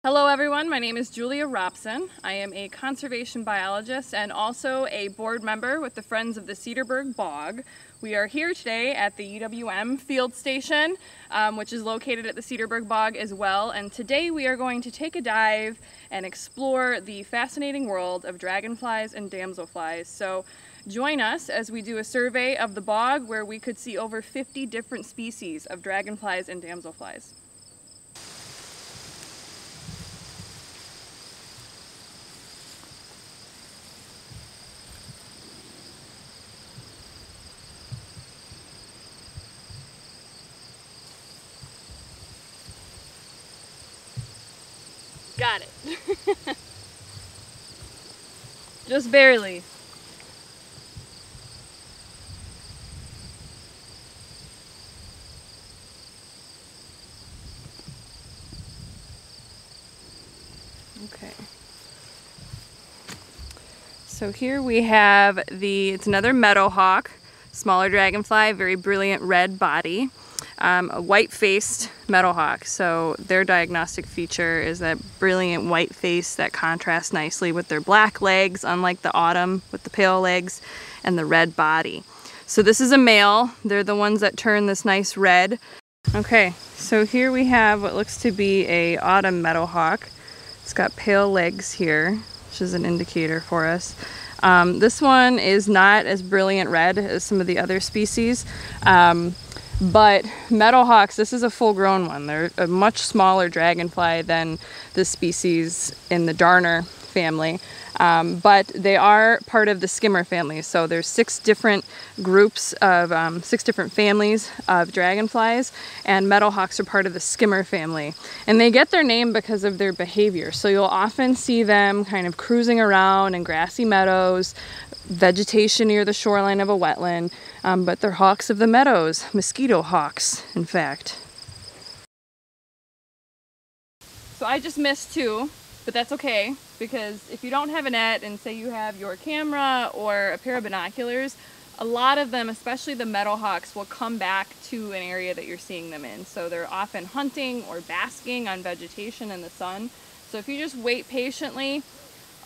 Hello everyone, my name is Julia Robson. I am a conservation biologist and also a board member with the Friends of the Cedarburg Bog. We are here today at the UWM field station, which is located at the Cedarburg Bog as well. And today we are going to take a dive and explore the fascinating world of dragonflies and damselflies. So join us as we do a survey of the bog where we could see over 50 different species of dragonflies and damselflies. Got it. Just barely. Okay. So here we have it's another Meadow Hawk, smaller dragonfly, very brilliant red body. A white-faced Meadow Hawk, so their diagnostic feature is that brilliant white face that contrasts nicely with their black legs, unlike the autumn with the pale legs, and the red body. So this is a male. They're the ones that turn this nice red. Okay, so here we have what looks to be a autumn Meadow Hawk. It's got pale legs here, which is an indicator for us. This one is not as brilliant red as some of the other species. But Meadowhawks, this is a full-grown one. They're a much smaller dragonfly than the species in the darner family, but they are part of the skimmer family. So there's 6 different groups of 6 different families of dragonflies, and Meadowhawks are part of the skimmer family. And they get their name because of their behavior. So you'll often see them kind of cruising around in grassy meadows, vegetation near the shoreline of a wetland, but they're hawks of the meadows, mosquito hawks, in fact. So I just missed 2, but that's okay, because if you don't have a net and say you have your camera or a pair of binoculars, a lot of them, especially the meadow hawks, will come back to an area that you're seeing them in. So they're often hunting or basking on vegetation in the sun. So if you just wait patiently,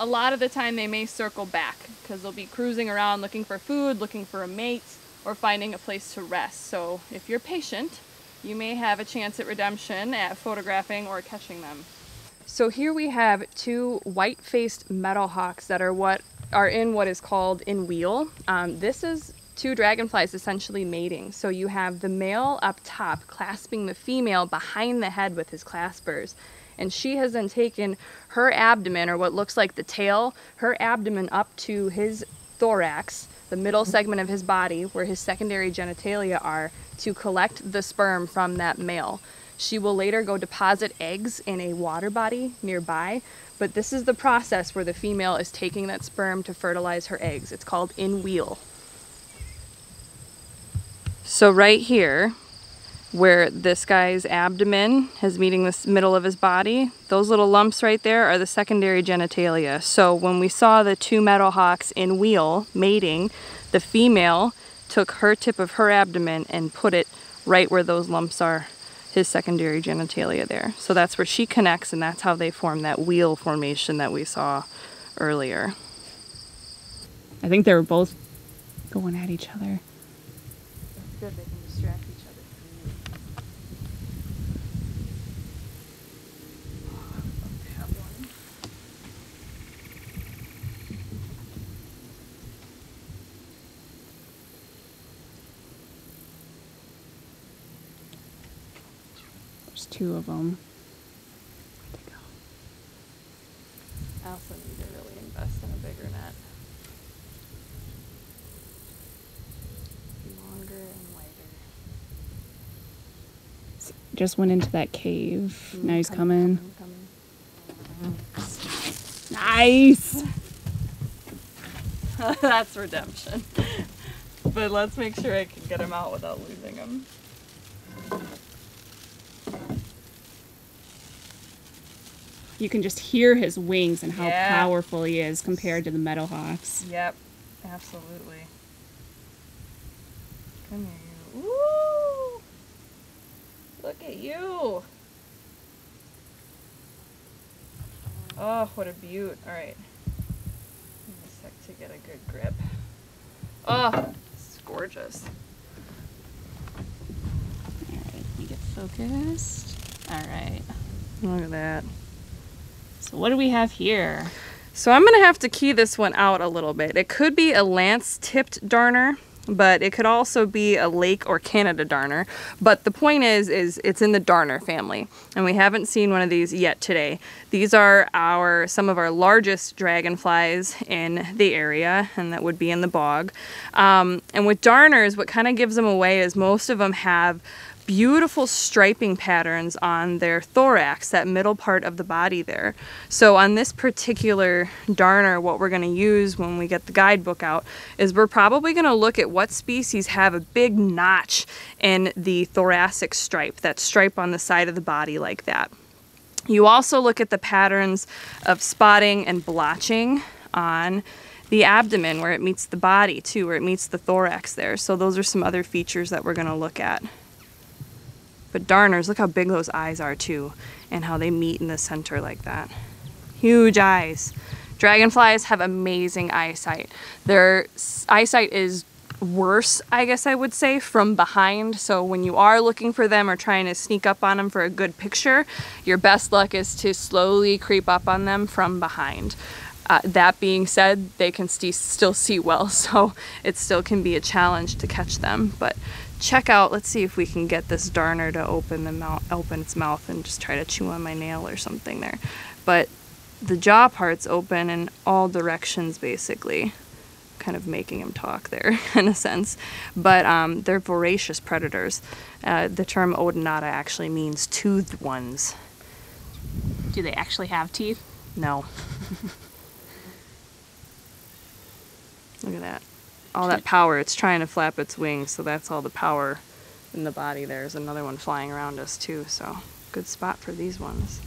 a lot of the time they may circle back because they'll be cruising around looking for food, looking for a mate, or finding a place to rest. So if you're patient, you may have a chance at redemption at photographing or catching them. So here we have 2 white-faced meadowhawks that are in what is called Inwheel. This is 2 dragonflies essentially mating. So you have the male up top clasping the female behind the head with his claspers. And she has then taken her abdomen, or what looks like the tail, her abdomen up to his thorax, the middle segment of his body, where his secondary genitalia are, to collect the sperm from that male. She will later go deposit eggs in a water body nearby, but this is the process where the female is taking that sperm to fertilize her eggs. It's called Inwheel. So right here, where this guy's abdomen is meeting the middle of his body, those little lumps right there are the secondary genitalia. So when we saw the 2 meadowhawks Inwheel mating, the female took her tip of her abdomen and put it right where those lumps are, his secondary genitalia there. So that's where she connects, and that's how they form that wheel formation that we saw earlier. I think they were both going at each other. Good, they can distract each other. There's 2 of them. I also need to really invest in a bigger net. Longer and wider. Just went into that cave. Now he's coming. Nice! That's redemption. But let's make sure I can get him out without losing him. You can just hear his wings and how powerful he is compared to the meadowhawks. Yep, absolutely. Come here, you. Woo! Look at you. Oh, what a beaut. All right. Give me a sec to get a good grip. Oh, it's gorgeous. All right, let me get focused. All right. Look at that. So what do we have here? So I'm going to have to key this one out a little bit. It could be a lance-tipped darner, but it could also be a lake or Canada darner. But the point is it's in the darner family, and we haven't seen one of these yet today. These are some of our largest dragonflies in the area, and that would be in the bog. And with darners, what kind of gives them away is most of them have beautiful striping patterns on their thorax, that middle part of the body there. So on this particular darner, what we're going to use when we get the guidebook out is we're probably going to look at what species have a big notch in the thoracic stripe, that stripe on the side of the body like that. You also look at the patterns of spotting and blotching on the abdomen where it meets the body too, where it meets the thorax there. So those are some other features that we're going to look at. But darners, look how big those eyes are too, and how they meet in the center like that. Huge eyes. Dragonflies have amazing eyesight. Their eyesight is worse, I guess I would say, from behind. So when you are looking for them or trying to sneak up on them for a good picture, your best luck is to slowly creep up on them from behind. That being said, they can still see well, so it still can be a challenge to catch them. But check out, let's see if we can get this darner to open its mouth and just try to chew on my nail or something there. But the jaw part's open in all directions basically, kind of making him talk there in a sense. But they're voracious predators. The term odonata actually means toothed ones. Do they actually have teeth? No. Look at that. All that power, it's trying to flap its wings, so that's all the power in the body. There's another one flying around us too, so good spot for these ones.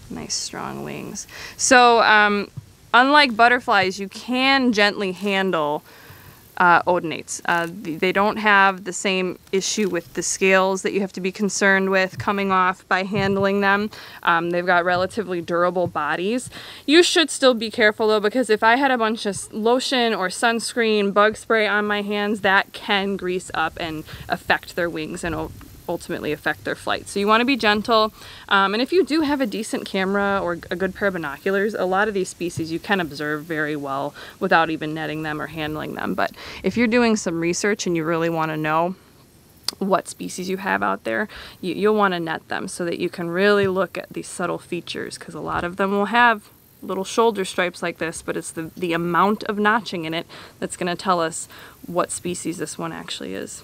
Nice strong wings. So unlike butterflies, you can gently handle odonates. They don't have the same issue with the scales that you have to be concerned with coming off by handling them. They've got relatively durable bodies. You should still be careful though, because if I had a bunch of lotion or sunscreen, bug spray on my hands, that can grease up and affect their wings and ultimately affect their flight. So you want to be gentle, and if you do have a decent camera or a good pair of binoculars, a lot of these species you can observe very well without even netting them or handling them. But if you're doing some research and you really want to know what species you have out there, you'll want to net them so that you can really look at these subtle features, because a lot of them will have little shoulder stripes like this, but it's the amount of notching in it that's going to tell us what species this one actually is.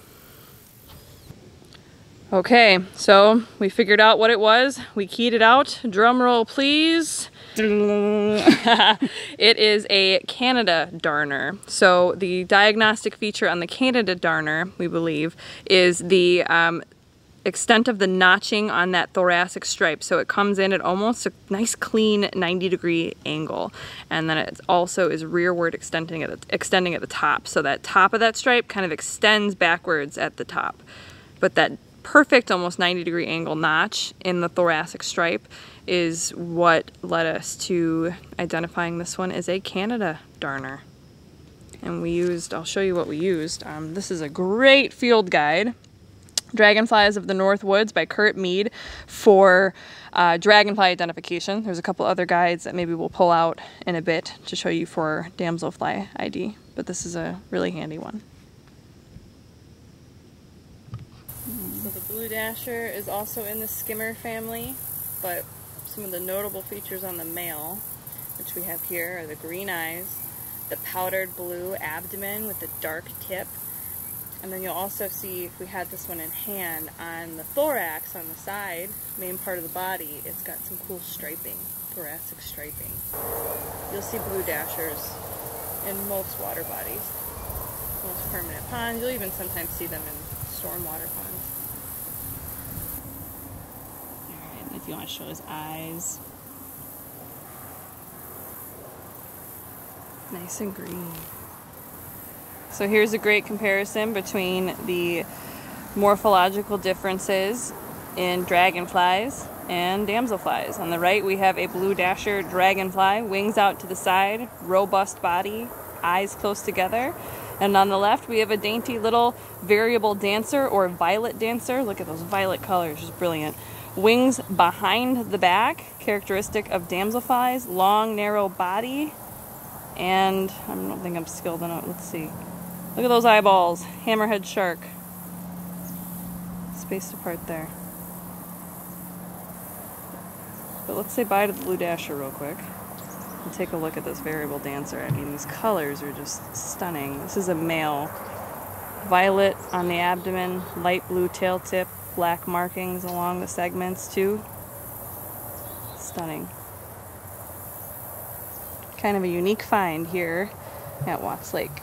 Okay, so we figured out what it was. We keyed it out. Drum roll, please. It is a Canada darner. So the diagnostic feature on the Canada darner, we believe, is the extent of the notching on that thoracic stripe. So it comes in at almost a nice clean 90-degree angle, and then it also is rearward extending at the top. So that top of that stripe kind of extends backwards at the top, but that perfect almost 90-degree angle notch in the thoracic stripe is what led us to identifying this one as a Canada darner. And I'll show you what we used. This is a great field guide, Dragonflies of the North Woods by Kurt Mead, for dragonfly identification. There's a couple other guides that maybe we'll pull out in a bit to show you for Damselfly ID, but this is a really handy one. So the Blue Dasher is also in the skimmer family, but some of the notable features on the male, which we have here, are the green eyes, the powdered blue abdomen with the dark tip, and then you'll also see, if we had this one in hand, on the thorax on the side, main part of the body, it's got some cool striping, thoracic striping. You'll see Blue Dashers in most water bodies, most permanent ponds. You'll even sometimes see them in stormwater ponds. If you want to show his eyes. Nice and green. So here's a great comparison between the morphological differences in dragonflies and damselflies. On the right we have a blue dasher dragonfly, wings out to the side, robust body, eyes close together. And on the left we have a dainty little variable dancer or violet dancer. Look at those violet colors, just brilliant. Wings behind the back, characteristic of damselflies, long narrow body, and I don't think I'm skilled enough. Let's see. Look at those eyeballs, hammerhead shark. Spaced apart there. But let's say bye to the blue dasher real quick and take a look at this variable dancer. I mean, these colors are just stunning. This is a male. Violet on the abdomen, light blue tail tip, black markings along the segments too. Stunning. Kind of a unique find here at Watts Lake.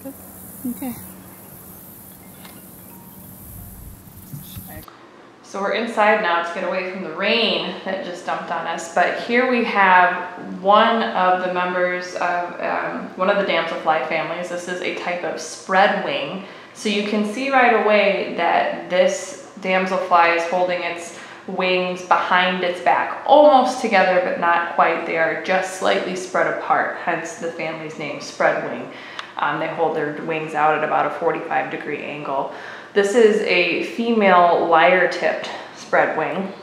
Good. Okay. So we're inside now to get away from the rain that just dumped on us, but here we have one of the members of one of the damselfly families. This is a type of spread wing. So you can see right away that this damselfly is holding its wings behind its back, almost together but not quite. They are just slightly spread apart, hence the family's name, spread wing. They hold their wings out at about a 45-degree angle. This is a female lyre-tipped spread wing.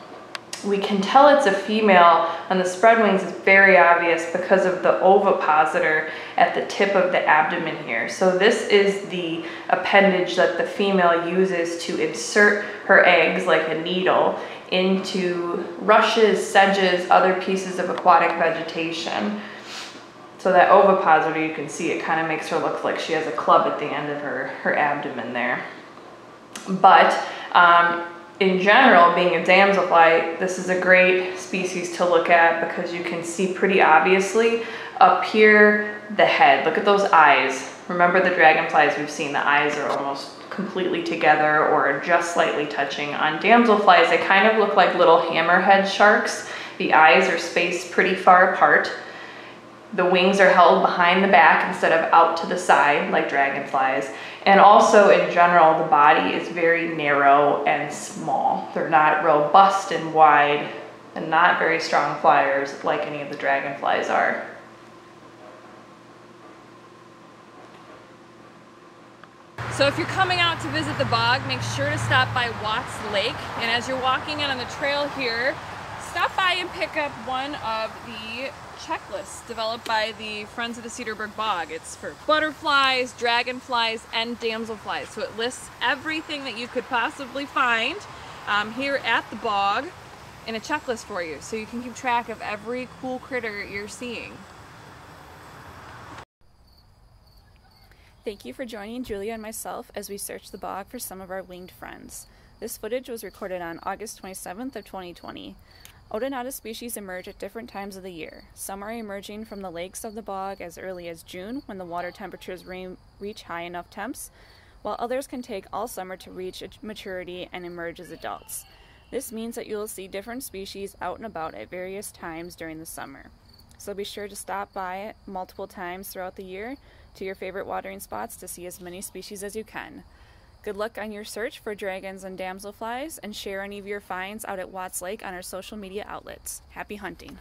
We can tell it's a female, and the spread wings is very obvious because of the ovipositor at the tip of the abdomen here. So this is the appendage that the female uses to insert her eggs like a needle into rushes, sedges, other pieces of aquatic vegetation. So that ovipositor, you can see it kind of makes her look like she has a club at the end of her abdomen there. But in general, being a damselfly, this is a great species to look at because you can see pretty obviously up here the head. Look at those eyes. Remember the dragonflies we've seen, the eyes are almost completely together or just slightly touching. On damselflies, they kind of look like little hammerhead sharks. The eyes are spaced pretty far apart. The wings are held behind the back instead of out to the side like dragonflies. And also in general, the body is very narrow and small. They're not robust and wide and not very strong flyers like any of the dragonflies are. So if you're coming out to visit the bog, make sure to stop by Watts Lake. And as you're walking in on the trail here, stop by and pick up one of the checklists developed by the Friends of the Cedarburg Bog. It's for butterflies, dragonflies, and damselflies. So it lists everything that you could possibly find here at the bog in a checklist for you, so you can keep track of every cool critter you're seeing. Thank you for joining Julia and myself as we search the bog for some of our winged friends. This footage was recorded on August 27th of 2020. Odonata species emerge at different times of the year. Some are emerging from the lakes of the bog as early as June when the water temperatures reach high enough temps, while others can take all summer to reach maturity and emerge as adults. This means that you will see different species out and about at various times during the summer. So be sure to stop by multiple times throughout the year to your favorite watering spots to see as many species as you can. Good luck on your search for dragons and damselflies, and share any of your finds out at Watts Lake on our social media outlets. Happy hunting!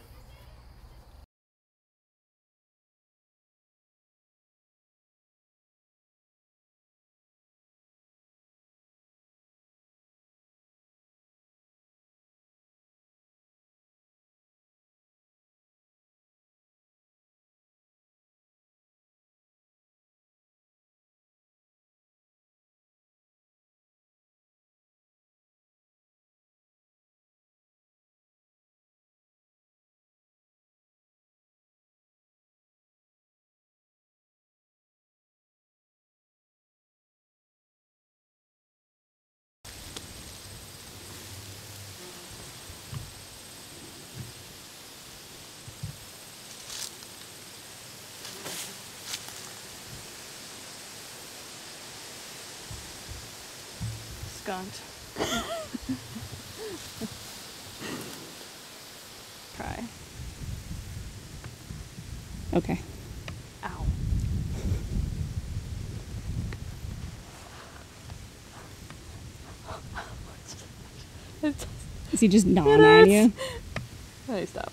Skunked. Try. Okay. Ow. Is he just gnawing at you? Hey, stop.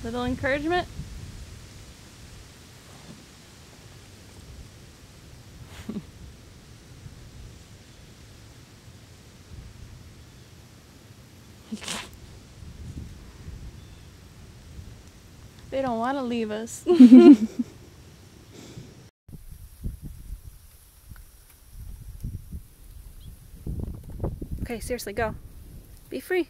Little encouragement. They don't want to leave us. Okay, seriously, go. Be free.